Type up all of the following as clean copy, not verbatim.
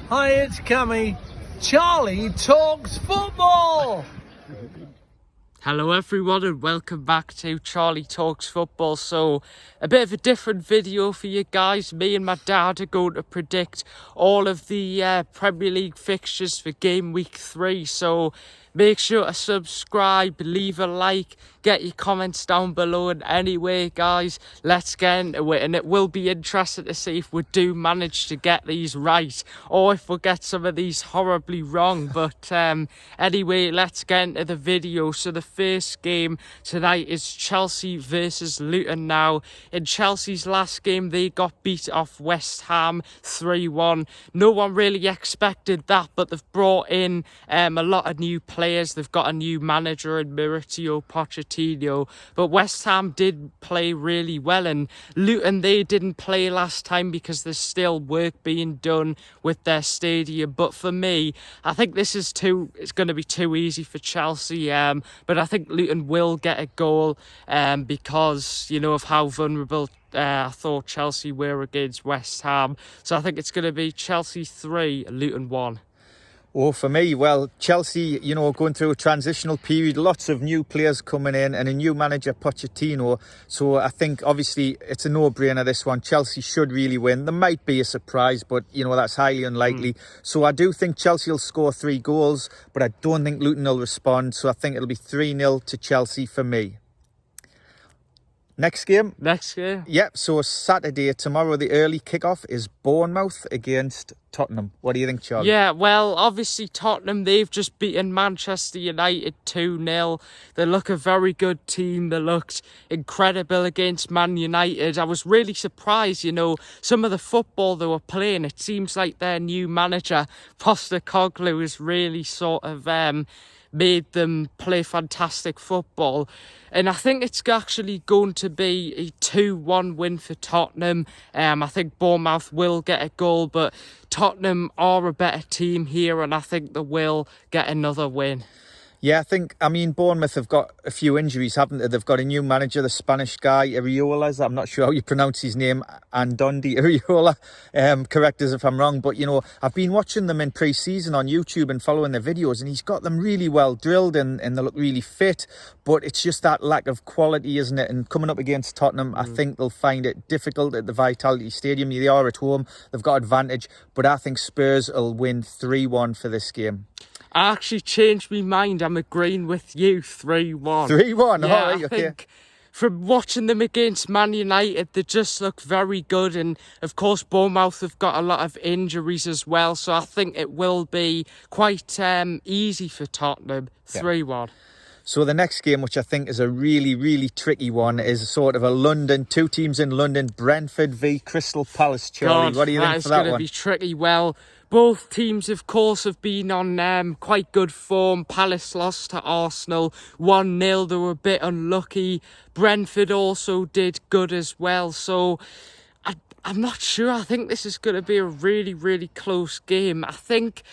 Hi, it's Cammy. Charlie talks football. Hello everyone and welcome back to Charlie Talks Football. So a bit of a different video for you guys. Me and my dad are going to predict all of the Premier League fixtures for game week 3. So make sure to subscribe, leave a like, get your comments down below. And anyway guys, let's get into it. And it will be interesting to see if we do manage to get these right or if we get some of these horribly wrong. But anyway, let's get into the video. So the first game tonight is Chelsea versus Luton. Now, in Chelsea's last game, they got beat off West Ham 3-1. No one really expected that, but they've brought in a lot of new players. They've got a new manager in Mauricio Pochettino, but West Ham did play really well, and Luton, they didn't play last time because there's still work being done with their stadium. But for me, I think this is it's going to be too easy for Chelsea, but I think Luton will get a goal because, you know, of how vulnerable I thought Chelsea were against West Ham. So I think it's going to be Chelsea 3, Luton 1. Oh, for me, well, Chelsea, you know, going through a transitional period, lots of new players coming in and a new manager, Pochettino. So I think, obviously, it's a no-brainer, this one. Chelsea should really win. There might be a surprise, but, you know, that's highly unlikely. So I do think Chelsea will score 3 goals, but I don't think Luton will respond. So I think it'll be 3-0 to Chelsea for me. Next game? Yep, so Saturday, tomorrow, the early kickoff is Bournemouth against Tottenham. What do you think, Charlie? Yeah, well, obviously Tottenham, they've just beaten Manchester United 2-0. They look a very good team. They looked incredible against Man United. I was really surprised, you know, some of the football they were playing. It seems like their new manager, Postecoglou, has really sort of made them play fantastic football. And I think it's actually going to be a 2-1 win for Tottenham. I think Bournemouth will get a goal, but Tottenham are a better team here, and I think they will get another win. Yeah, I mean, Bournemouth have got a few injuries, haven't they? They've got a new manager, the Spanish guy, Iriola. I'm not sure how you pronounce his name, Andondi Iriola. Correct us if I'm wrong. But, you know, I've been watching them in pre-season on YouTube and following their videos, and he's got them really well drilled and they look really fit. But it's just that lack of quality, isn't it? And coming up against Tottenham, I think they'll find it difficult at the Vitality Stadium. They are at home. They've got advantage. But I think Spurs will win 3-1 for this game. I actually changed my mind. I'm agreeing with you, 3-1. 3-1? Yeah, All right, I okay. think from watching them against Man United, they just look very good. And, of course, Bournemouth have got a lot of injuries as well. So I think it will be quite easy for Tottenham, 3-1. So the next game, which I think is a really, really tricky one, is sort of a London, 2 teams in London, Brentford v Crystal Palace. Charlie, what do you think for that one? That is going to be tricky. Well, both teams, of course, have been on quite good form. Palace lost to Arsenal 1-0. They were a bit unlucky. Brentford also did good as well. So I'm not sure. I think this is going to be a really, really close game. I think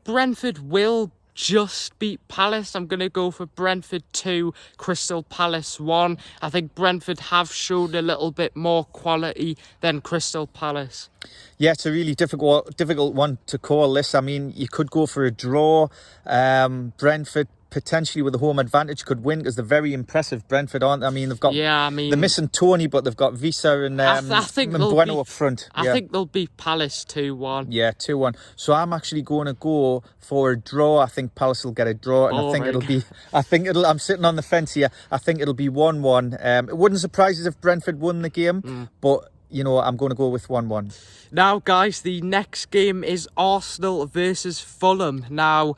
Brentford will just beat Palace. I'm going to go for Brentford 2, Crystal Palace 1. I think Brentford have shown a little bit more quality than Crystal Palace. Yeah, it's a really difficult one to call this. I mean, you could go for a draw. Brentford potentially with the home advantage could win because they're very impressive, Brentford, aren't they? I mean, they've got, they're missing Tony, but they've got Visa and Bueno up front. I think they'll beat Palace 2-1. Yeah, 2-1. So I'm actually going to go for a draw. I think Palace will get a draw, and I'm sitting on the fence here. I think it'll be 1-1. It wouldn't surprise us if Brentford won the game, but you know, I'm going to go with 1-1. Now, guys, the next game is Arsenal versus Fulham. Now,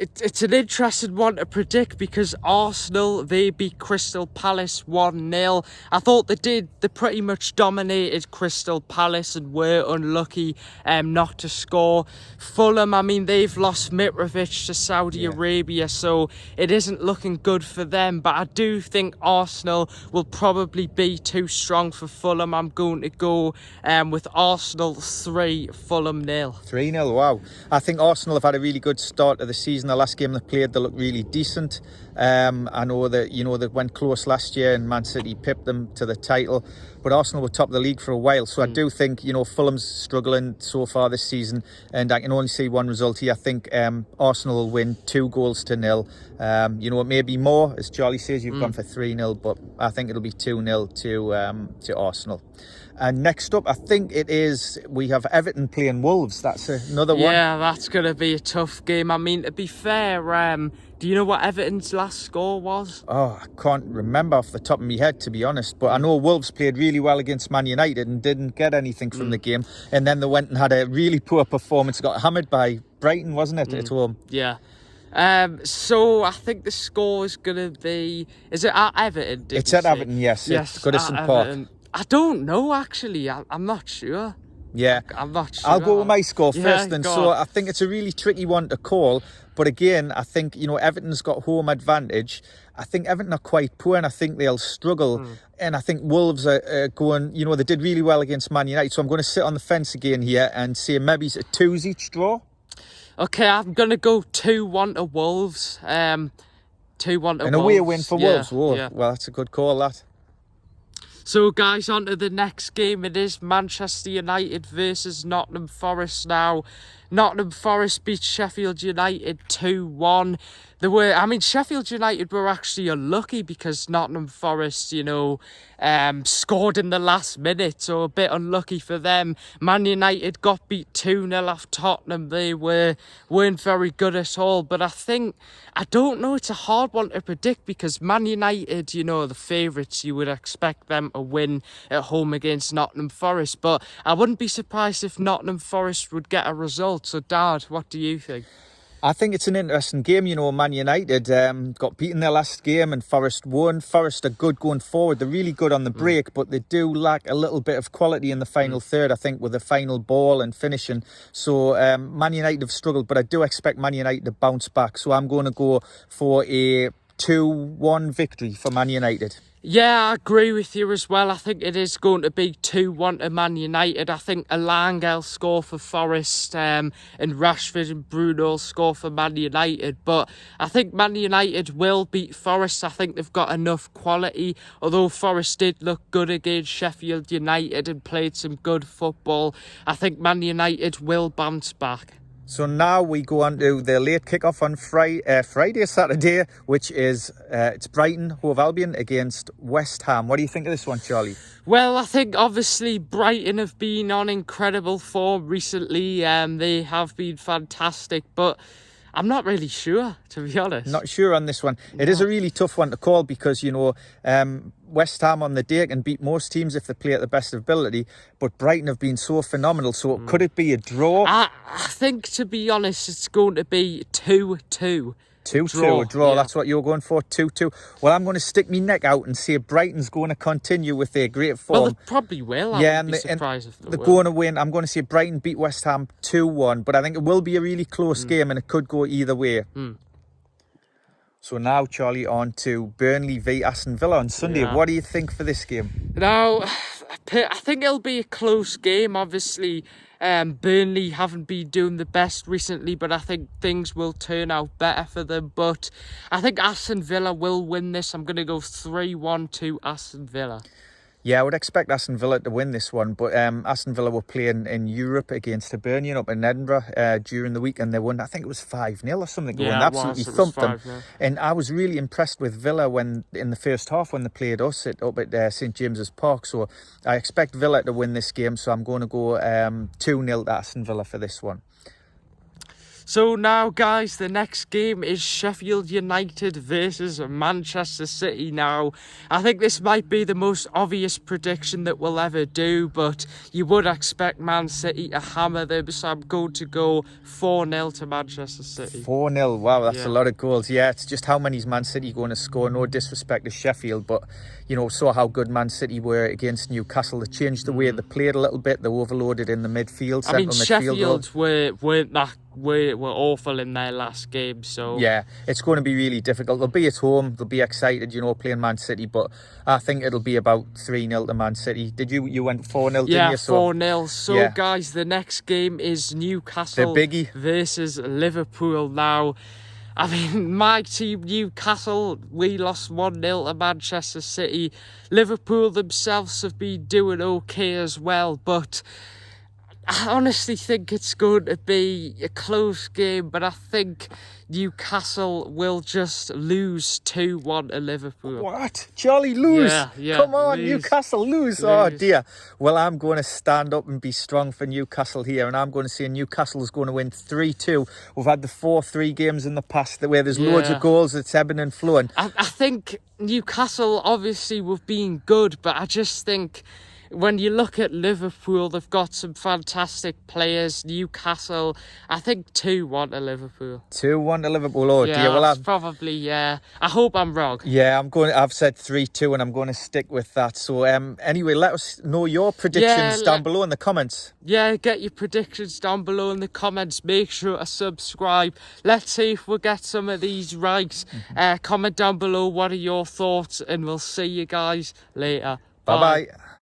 it's an interesting one to predict because Arsenal, they beat Crystal Palace 1-0. I thought they pretty much dominated Crystal Palace and were unlucky not to score. Fulham, I mean, they've lost Mitrovic to Saudi Arabia, so it isn't looking good for them. But I do think Arsenal will probably be too strong for Fulham. I'm going to go with Arsenal 3, Fulham 0. 3-0, wow. I think Arsenal have had a really good start to the season. The last game they played, they looked really decent. I know that, you know, they went close last year and Man City pipped them to the title. but Arsenal were top of the league for a while. So I do think, you know, Fulham's struggling so far this season, and I can only see one result here. I think Arsenal will win 2-0. You know, it may be more, as Charlie says, you've gone for 3-0, but I think it'll be 2-0 to Arsenal. And next up, I think we have Everton playing Wolves. That's another one. Yeah, that's going to be a tough game. I mean, to be fair, do you know what Everton's last score was? Oh, I can't remember off the top of my head, to be honest. But I know Wolves played really well against Man United and didn't get anything from the game. And then they went and had a really poor performance. Got hammered by Brighton, wasn't it, at home? Yeah. So I think the score is going to be... Is it at Everton? It's at Everton, yes. Yes, it's Goodison Park. I don't know, actually. I'm not sure. Yeah, I'm not sure. I'll go with my score first. Yeah, And so I think it's a really tricky one to call. But again, I think, you know, Everton's got home advantage. I think Everton are quite poor and I think they'll struggle. And I think Wolves are going, you know, they did really well against Man United. So I'm going to sit on the fence again here and say maybe it's a 2s each draw. Okay, I'm going to go 2-1 to Wolves. 2-1 to Wolves. An away win for Wolves. Whoa, yeah. Well, that's a good call, that. So, guys, on to the next game. It is Manchester United versus Nottingham Forest now. Nottingham Forest beat Sheffield United 2-1. Sheffield United were actually unlucky because Nottingham Forest, you know, scored in the last minute, so a bit unlucky for them. Man United got beat 2-0 off Tottenham. They weren't very good at all, but I don't know, it's a hard one to predict because Man United, you know, the favourites, you would expect them to win at home against Nottingham Forest, but I wouldn't be surprised if Nottingham Forest would get a result. So, Dad, what do you think? I think it's an interesting game. You know, Man United got beaten their last game and Forest won. Forest are good going forward. They're really good on the break, but they do lack a little bit of quality in the final third, I think, with the final ball and finishing. So Man United have struggled, but I do expect Man United to bounce back. So I'm going to go for a 2-1 victory for Man United. Yeah, I agree with you as well. I think it is going to be 2-1 to Man United. I think Alanga score for Forest and Rashford and Bruno score for Man United. But I think Man United will beat Forest. I think they've got enough quality. Although Forest did look good against Sheffield United and played some good football, I think Man United will bounce back. So now we go on to the late kickoff on Saturday, which is it's Brighton Hove Albion against West Ham. What do you think of this one, Charlie? Well, I think obviously Brighton have been on incredible form recently. They have been fantastic, but I'm not really sure, to be honest. Not sure on this one. It is a really tough one to call because, you know, West Ham on the day can beat most teams if they play at the best ability, but Brighton have been so phenomenal. So could it be a draw? I think, to be honest, it's going to be 2-2. 2-2, a draw. Yeah. That's what you're going for, 2-2. Well, I'm going to stick my neck out and say Brighton's going to continue with their great form. Well, they probably will. I wouldn't be surprised if they they're will. going to win. I'm going to say Brighton beat West Ham 2-1, but I think it will be a really close game and it could go either way. So now, Charlie, on to Burnley v Aston Villa on Sunday. Yeah. What do you think for this game? Now, I think it'll be a close game. Obviously, Burnley haven't been doing the best recently, but I think things will turn out better for them. But I think Aston Villa will win this. I'm going to go 3-1 to Aston Villa. Yeah, I would expect Aston Villa to win this one, but Aston Villa were playing in Europe against Hibernian up in Edinburgh during the week, and they won, I think it was 5-0 or something. They won, absolutely thumped them. And I was really impressed with Villa when in the first half when they played us up at St James's Park. So I expect Villa to win this game, so I'm going to go 2-0 to Aston Villa for this one. So now, guys, the next game is Sheffield United versus Manchester City. Now, I think this might be the most obvious prediction that we'll ever do, but you would expect Man City to hammer them, so I'm going to go 4-0 to Manchester City. 4-0, wow, that's a lot of goals. Yeah, it's just how many is Man City going to score? No disrespect to Sheffield, but, you know, saw how good Man City were against Newcastle. They changed the way they played a little bit. They overloaded in the midfield. I mean, Sheffield were awful in their last game, so yeah, it's going to be really difficult. They'll be at home, they'll be excited, you know, playing Man City, but I think it'll be about 3-0 to Man City. You went 4-0, didn't you? So 4-0. So guys, the next game is Newcastle the biggie versus Liverpool. Now, I mean, my team, Newcastle, we lost 1-0 to Manchester City. Liverpool themselves have been doing okay as well, but I honestly think it's going to be a close game, but I think Newcastle will just lose 2-1 to Liverpool. What? Charlie, lose? Yeah, Come on, lose. Newcastle, lose. Oh, dear. Well, I'm going to stand up and be strong for Newcastle here, and I'm going to say Newcastle is going to win 3-2. We've had the 4-3 games in the past where there's loads of goals, it's ebbing and flowing. I think Newcastle, obviously, we've been good, but I just think when you look at Liverpool, they've got some fantastic players. Newcastle, I think 2-1 to Liverpool. 2-1 to Liverpool. Oh Yeah, dear. Well, that's probably, yeah. I hope I'm wrong. Yeah, I've said 3-2, and I'm going to stick with that. So, anyway, let us know your predictions down below in the comments. Yeah, get your predictions down below in the comments. Make sure to subscribe. Let's see if we'll get some of these right. Comment down below what are your thoughts, and we'll see you guys later. Bye bye.